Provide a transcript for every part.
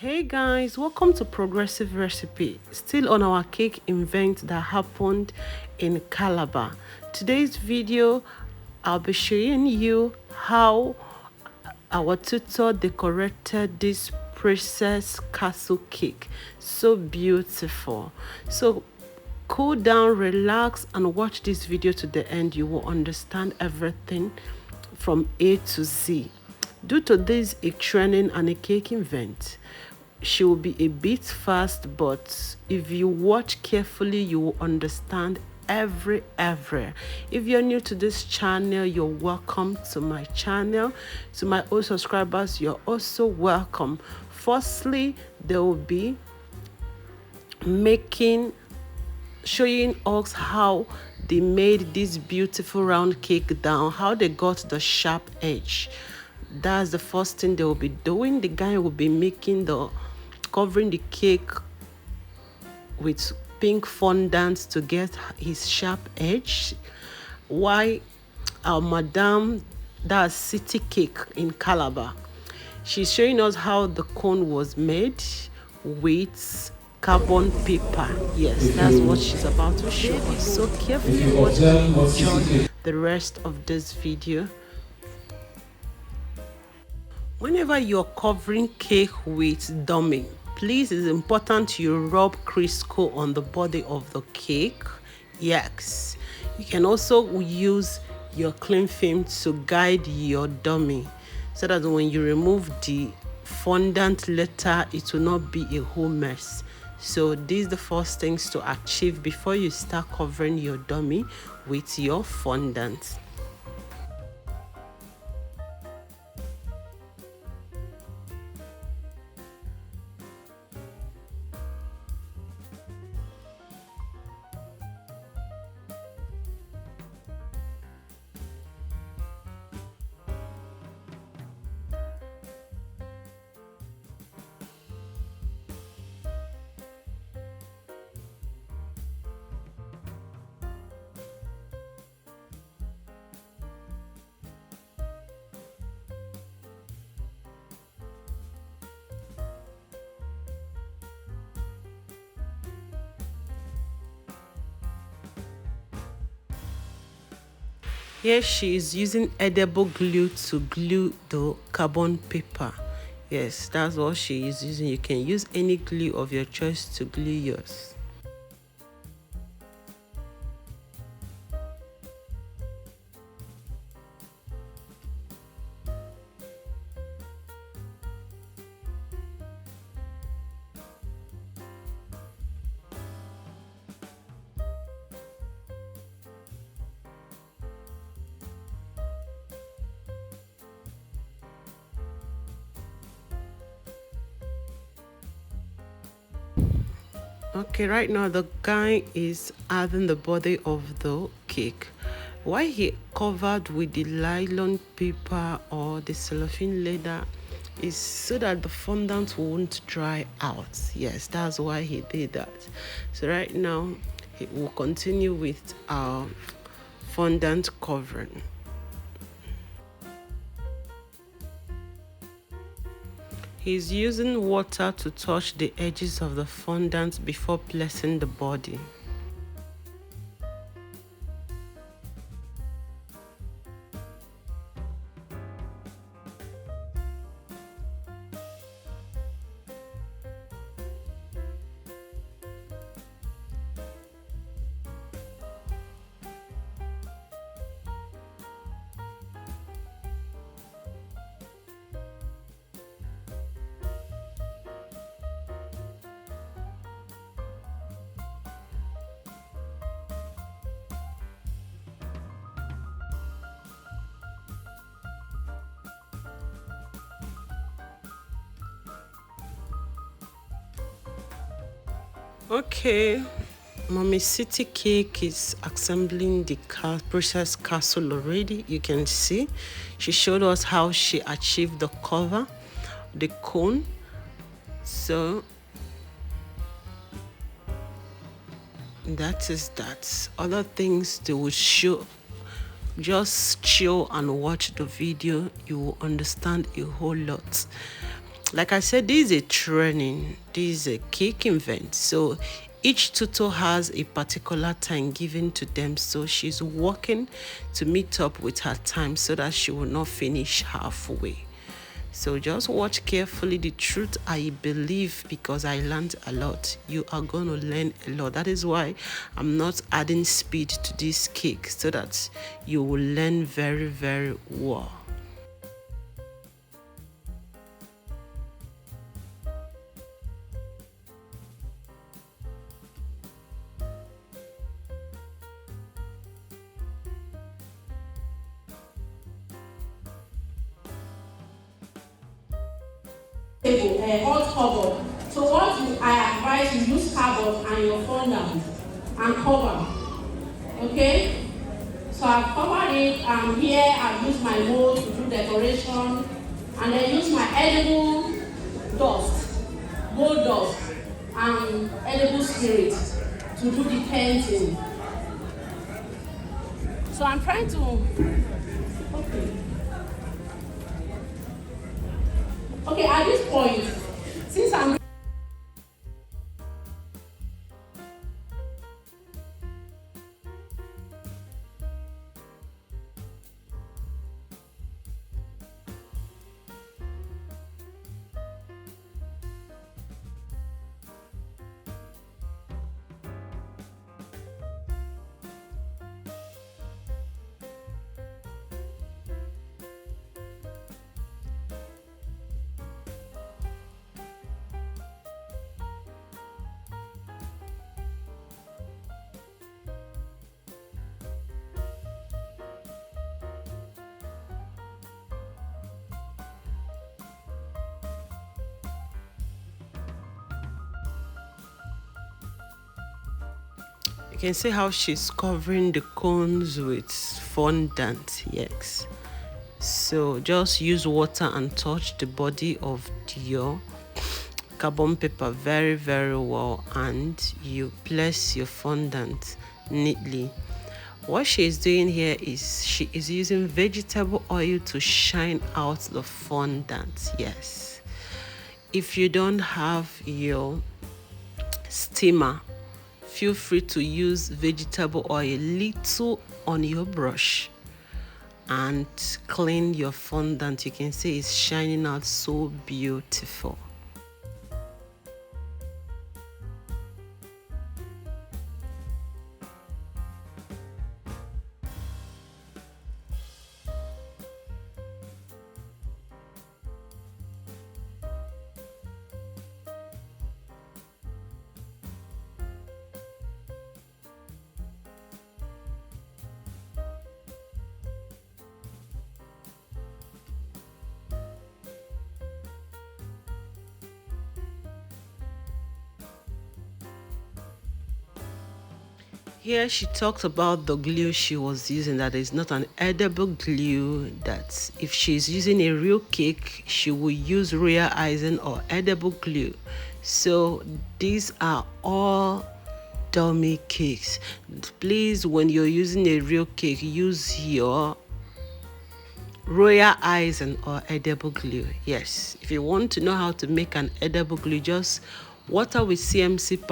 Hey guys, welcome to Progressive Recipe. Still on our cake event that happened in Calabar. Today's video, I'll be showing you how our tutor decorated this princess castle cake. So beautiful. So cool down, relax, and watch this video to the end. You will understand everything from A to Z. Due to this a training and a cake event, she will be a bit fast, but if you watch carefully, you will understand every. If you're new to this channel, you're welcome to my channel. To my old subscribers, you're also welcome. Firstly, there will be showing us how they made this beautiful round cake down, how they got the sharp edge. That's the first thing they will be doing. The guy will be covering the cake with pink fondant to get his sharp edge. Why our madam, that's City Cake in Calabar, she's showing us how the cone was made with carbon paper. Yes, that's what she's about to show us. So carefully watch and enjoy the rest of this video. Whenever you're covering cake with dummy, please, it's important you rub Crisco on the body of the cake. Yes, you can also use your cling film to guide your dummy so that when you remove the fondant later, it will not be a whole mess. So these are the first things to achieve before you start covering your dummy with your fondant. Here she is using edible glue to glue the carbon paper. Yes, that's what she is using. You can use any glue of your choice to glue yours. Okay, right now the guy is adding the body of the cake. Why he covered with the nylon paper or the cellophane leather is so that the fondant won't dry out. Yes, that's why he did that. So right now he will continue with our fondant covering. He's using water to touch the edges of the fondant before placing the body. Okay, Mommy City Cake is assembling the princess castle already. You can see she showed us how she achieved the cover, the cone. So that is that. Other things they will show. Just chill and watch the video. You will understand a whole lot. Like I said, this is a training, this is a cake event, so each tutor has a particular time given to them, so she's working to meet up with her time so that she will not finish halfway. So just watch carefully. The truth, I believe, because I learned a lot, you are going to learn a lot. That is why I'm not adding speed to this cake, so that you will learn very, very well. Table, a hot cupboard. So I advise you use cupboard and your fondant and cover. Okay? So I've covered it, and here I've used my mold to do decoration, and then use my edible dust, mold dust, and edible spirit to do the painting. So I'm trying to, okay. Okay, at this point, since I'm You can see how she's covering the cones with fondant. Yes. So just use water and touch the body of your carbon paper very, very well, and you place your fondant neatly. What she is doing here is she is using vegetable oil to shine out the fondant. Yes. If you don't have your steamer, feel free to use vegetable oil little on your brush and clean your fondant. You can see it's shining out so beautiful. Here she talks about the glue she was using, that is not an edible glue, that if she's using a real cake, she will use royal icing or edible glue. So these are all dummy cakes. Please, when you're using a real cake, use your royal icing or edible glue. Yes, if you want to know how to make an edible glue, just water with CMC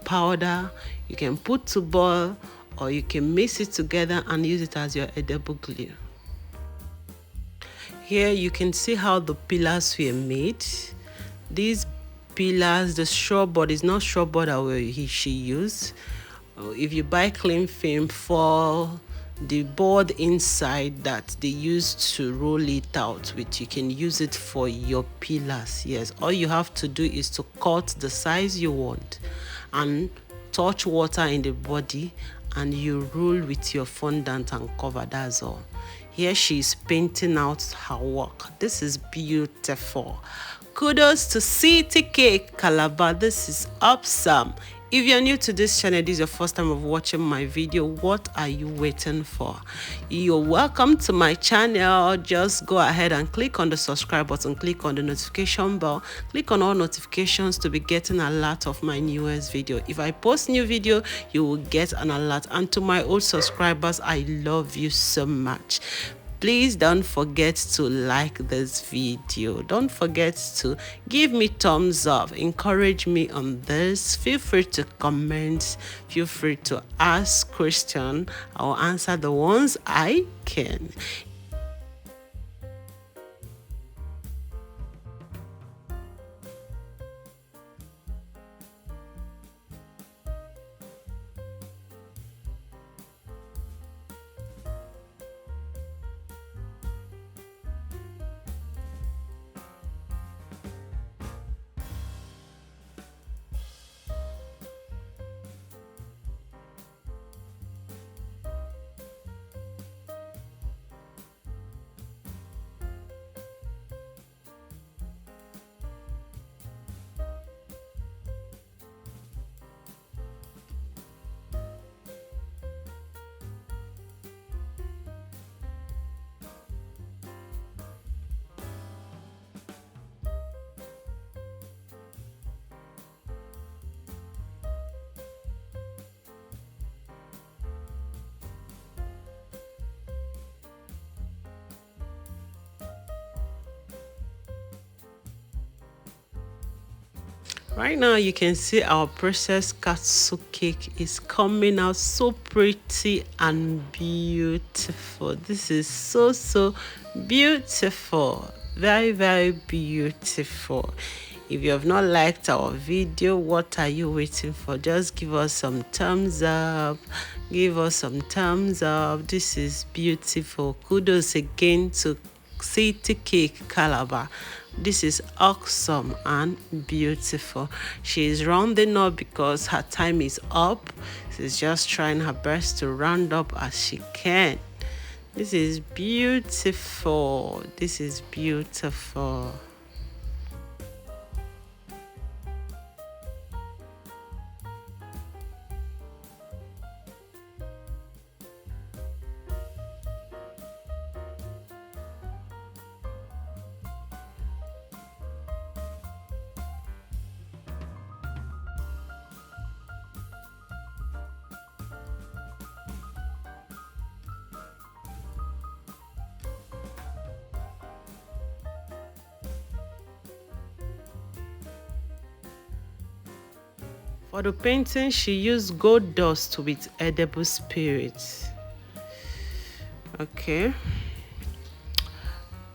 powder. You can put to boil, or you can mix it together and use it as your edible glue. Here you can see how the pillars were made. These pillars, the straw board is not straw board that she used. If you buy cling film for the board inside that they used to roll it out with, you can use it for your pillars. Yes, all you have to do is to cut the size you want and touch water in the body, and you roll with your fondant and cover. That's all. Here she's painting out her work. This is beautiful. Kudos to City Cake Calabar. This is awesome. If you're new to this channel, this is your first time of watching my video, what are you waiting for? You're welcome to my channel. Just go ahead and click on the subscribe button, click on the notification bell, click on all notifications to be getting a lot of my newest video. If I post new video, you will get an alert. And to my old subscribers, I love you so much. Please don't forget to like this video. Don't forget to give me thumbs up, encourage me on this. Feel free to comment, feel free to ask questions. I'll answer the ones I can. Right now, you can see our processed katsu cake is coming out so pretty and beautiful. This is so beautiful. Very beautiful. If you have not liked our video, what are you waiting for? Just give us some thumbs up. Give us some thumbs up. This is beautiful. Kudos again to City Cake Calabar. This is awesome and beautiful. She is rounding up because her time is up. She's just trying her best to round up as she can. This is beautiful. This is beautiful. For the painting, she used gold dust with edible spirits. Okay.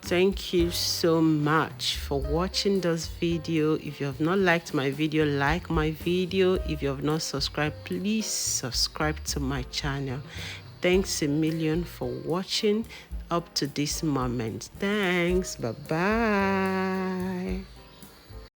Thank you so much for watching this video. If you have not liked my video, like my video. If you have not subscribed, please subscribe to my channel. Thanks a million for watching up to this moment. Thanks. Bye-bye.